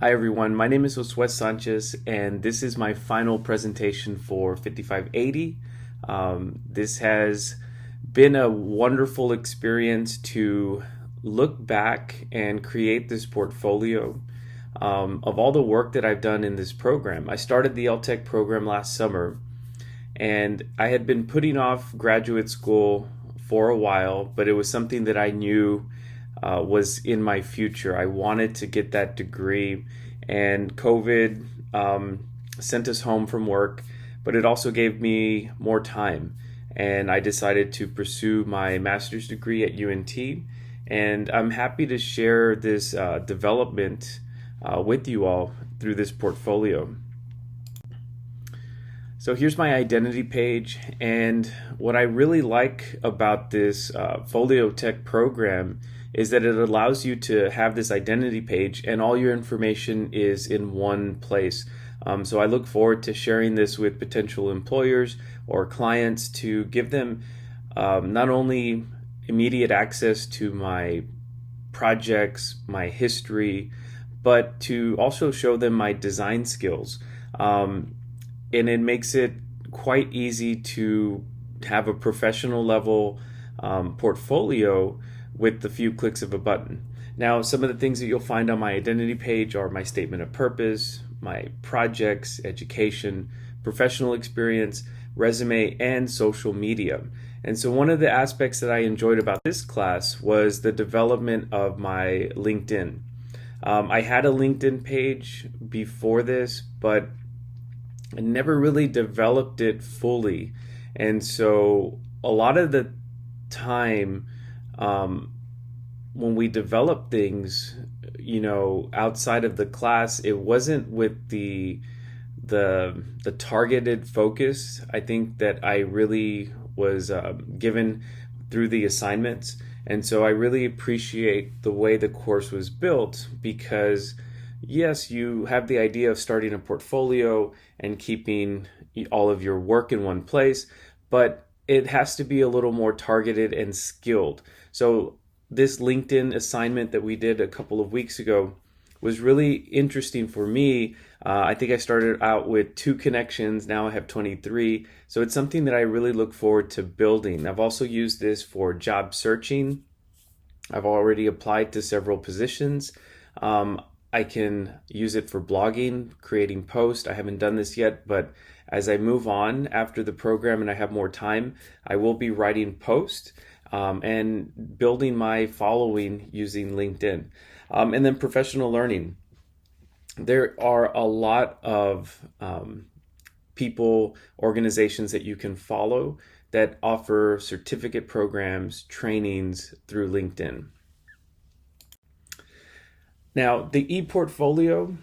Hi everyone, my name is Sanchez and this is my final presentation for 5580. This has been a wonderful experience to look back and create this portfolio of all the work that I've done in this program. I started the LTech program last summer and I had been putting off graduate school for a while, but it was something that I knew was in my future. I wanted to get that degree, and COVID sent us home from work, but it also gave me more time. And I decided to pursue my master's degree at UNT. And I'm happy to share this development with you all through this portfolio. So here's my identity page, and what I really like about this Folio Tech program is that it allows you to have this identity page and all your information is in one place. So I look forward to sharing this with potential employers or clients to give them not only immediate access to my projects, my history, but to also show them my design skills. And it makes it quite easy to have a professional level portfolio with the few clicks of a button. Now, some of the things that you'll find on my identity page are my statement of purpose, my projects, education, professional experience, resume, and social media. And so one of the aspects that I enjoyed about this class was the development of my LinkedIn. I had a LinkedIn page before this, but I never really developed it fully. And so a lot of the time when we develop things, outside of the class, it wasn't with the targeted focus I think that I really was given through the assignments. And so I really appreciate the way the course was built because yes, you have the idea of starting a portfolio and keeping all of your work in one place, but it has to be a little more targeted and skilled. So this LinkedIn assignment that we did a couple of weeks ago was really interesting for me. I think I started out with 2 connections. Now I have 23. So it's something that I really look forward to building. I've also used this for job searching. I've already applied to several positions. I can use it for blogging, creating posts. I haven't done this yet, but as I move on after the program and I have more time, I will be writing posts and building my following using LinkedIn. And then professional learning. There are a lot of people, organizations that you can follow that offer certificate programs, trainings through LinkedIn. Now, the ePortfolio,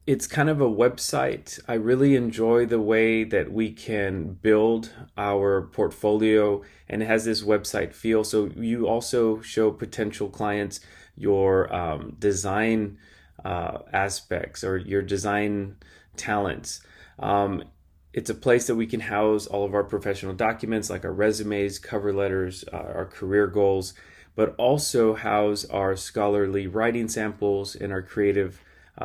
it's kind of a website. I really enjoy the way that we can build our portfolio, and it has this website feel. So you also show potential clients your design aspects or your design talents. It's a place that we can house all of our professional documents like our resumes, cover letters, our career goals, but also house our scholarly writing samples and our creative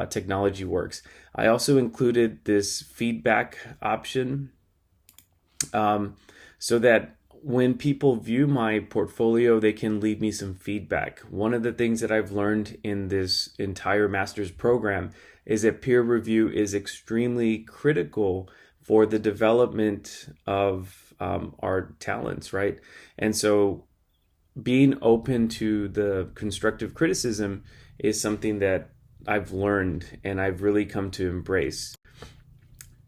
technology works. I also included this feedback option so that when people view my portfolio, they can leave me some feedback. One of the things that I've learned in this entire master's program is that peer review is extremely critical for the development of our talents, right? And so being open to the constructive criticism is something that I've learned and I've really come to embrace.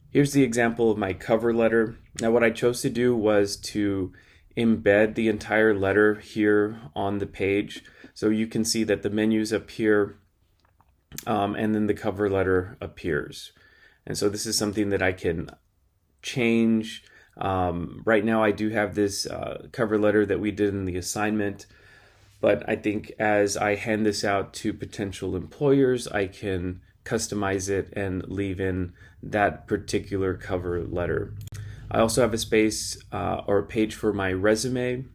Here's the example of my cover letter. Now, what I chose to do was to embed the entire letter here on the page. So you can see that the menu's up here and then the cover letter appears. And so this is something that I can change. Right now I do have this cover letter that we did in the assignment, but I think as I hand this out to potential employers, I can customize it and leave in that particular cover letter. I also have a space or a page for my resume.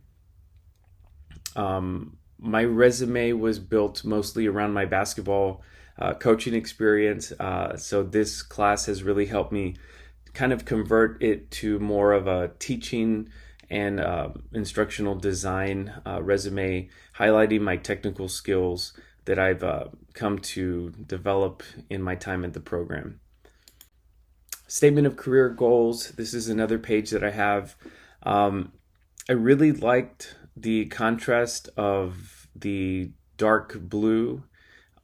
my resume was built mostly around my basketball coaching experience. So this class has really helped me kind of convert it to more of a teaching and instructional design resume, highlighting my technical skills that I've come to develop in my time at the program. Statement of career goals. This is another page that I have. I really liked the contrast of the dark blue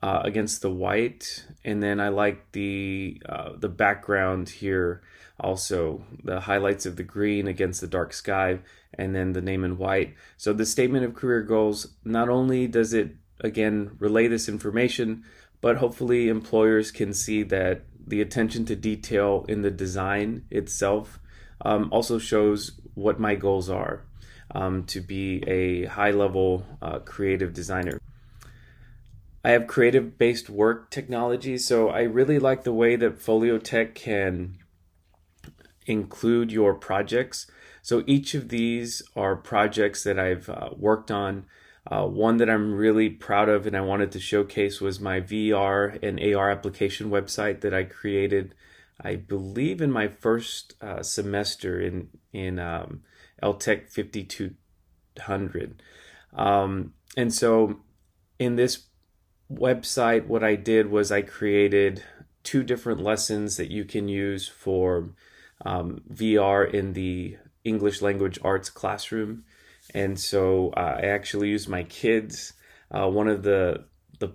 against the white, and then I like the background here also, the highlights of the green against the dark sky, and then the name in white. So the statement of career goals, not only does it again relay this information, but hopefully employers can see that the attention to detail in the design itself also shows what my goals are, to be a high-level creative designer. I have creative-based work technology, so I really like the way that Folio Tech can include your projects. So each of these are projects that I've worked on. One that I'm really proud of and I wanted to showcase was my VR and AR application website that I created, I believe, in my first semester in LTech 5200. And so in this website, what I did was I created 2 different lessons that you can use for VR in the English language arts classroom. And so I actually used my kids. One of the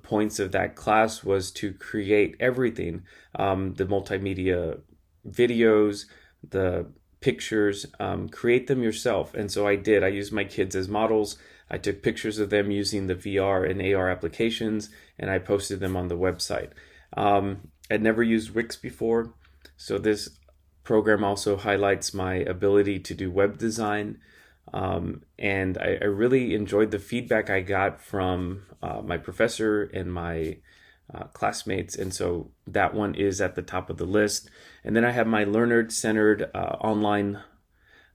points of that class was to create everything, the multimedia videos, the pictures, create them yourself. And so I did. I used my kids as models. I took pictures of them using the VR and AR applications, and I posted them on the website. I'd never used Wix before, so this program also highlights my ability to do web design. And I really enjoyed the feedback I got from my professor and my classmates, and so that one is at the top of the list. And then I have my learner-centered online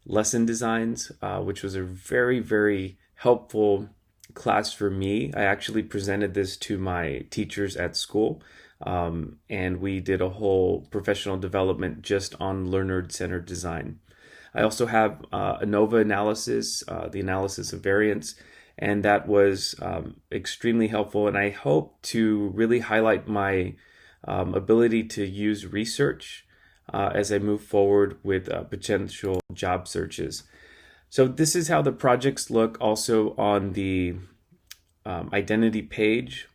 lesson designs, which was a very, very helpful class for me. I actually presented this to my teachers at school, and we did a whole professional development just on learner-centered design. I also have ANOVA analysis, the analysis of variance, and that was extremely helpful. And I hope to really highlight my ability to use research as I move forward with potential job searches. So this is how the projects look also on the identity page.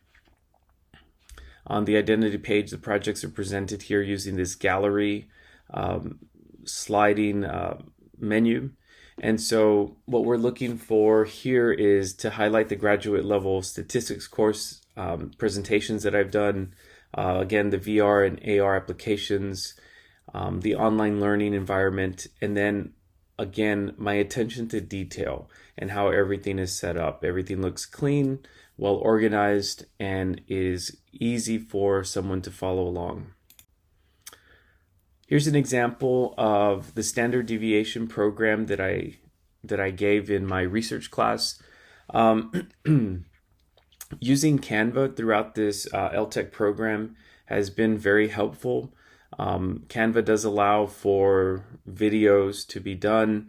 On the identity page, the projects are presented here using this gallery sliding menu. And so what we're looking for here is to highlight the graduate level statistics course presentations that I've done. Again, the VR and AR applications, the online learning environment, and then again, my attention to detail and how everything is set up. Everything looks clean, well organized, and is easy for someone to follow along. Here's an example of the standard deviation program that I gave in my research class. Using Canva throughout this LTech program has been very helpful. Canva does allow for videos to be done,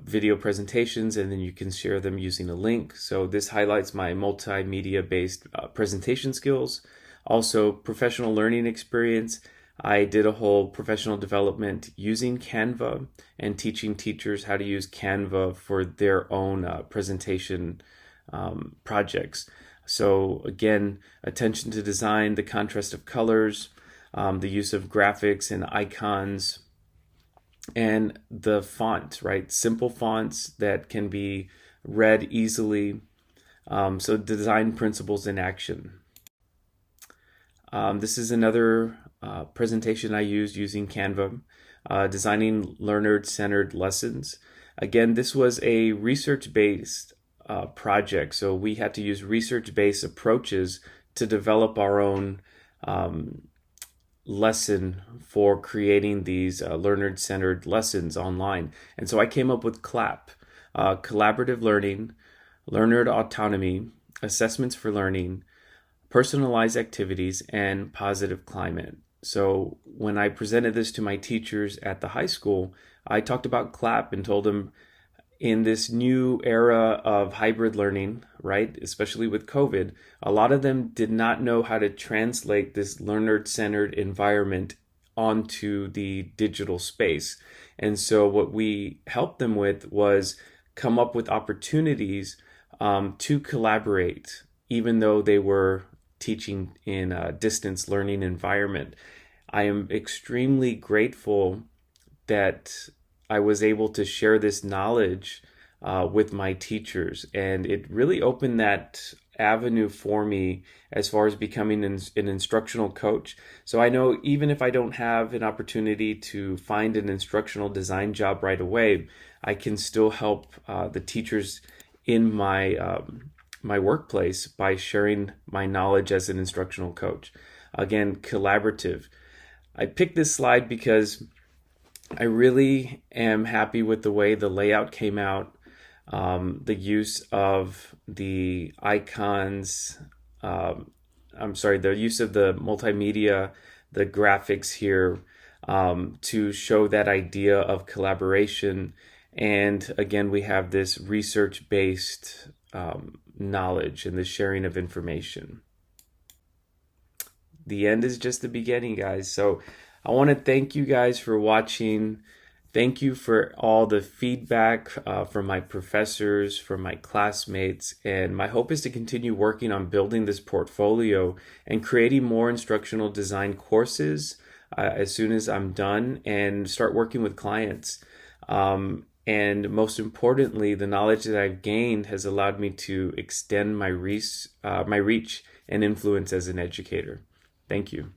video presentations, and then you can share them using a link. So this highlights my multimedia-based presentation skills. Also, professional learning experience. I did a whole professional development using Canva and teaching teachers how to use Canva for their own presentation projects. So again, attention to design, the contrast of colors, the use of graphics and icons, and the font, right? Simple fonts that can be read easily. So design principles in action. This is another presentation I used using Canva, designing learner-centered lessons. Again, this was a research-based project, so we had to use research-based approaches to develop our own lesson for creating these learner-centered lessons online. And so I came up with CLAP, collaborative learning, learner autonomy, assessments for learning, personalized activities, and positive climate. So when I presented this to my teachers at the high school, I talked about CLAP and told them in this new era of hybrid learning, right, especially with COVID, a lot of them did not know how to translate this learner-centered environment onto the digital space. And so what we helped them with was come up with opportunities to collaborate, even though they were teaching in a distance learning environment. I am extremely grateful that I was able to share this knowledge with my teachers, and it really opened that avenue for me as far as becoming an instructional coach. So I know even if I don't have an opportunity to find an instructional design job right away, I can still help the teachers in my workplace by sharing my knowledge as an instructional coach. Again, collaborative. I picked this slide because I really am happy with the way the layout came out, the use of the icons, the use of the multimedia, the graphics here to show that idea of collaboration. And again, we have this research-based knowledge and the sharing of information. The end is just the beginning, guys. So I want to thank you guys for watching. Thank you for all the feedback from my professors, from my classmates, and my hope is to continue working on building this portfolio and creating more instructional design courses as soon as I'm done and start working with clients. And most importantly, the knowledge that I've gained has allowed me to extend my reach and influence as an educator. Thank you.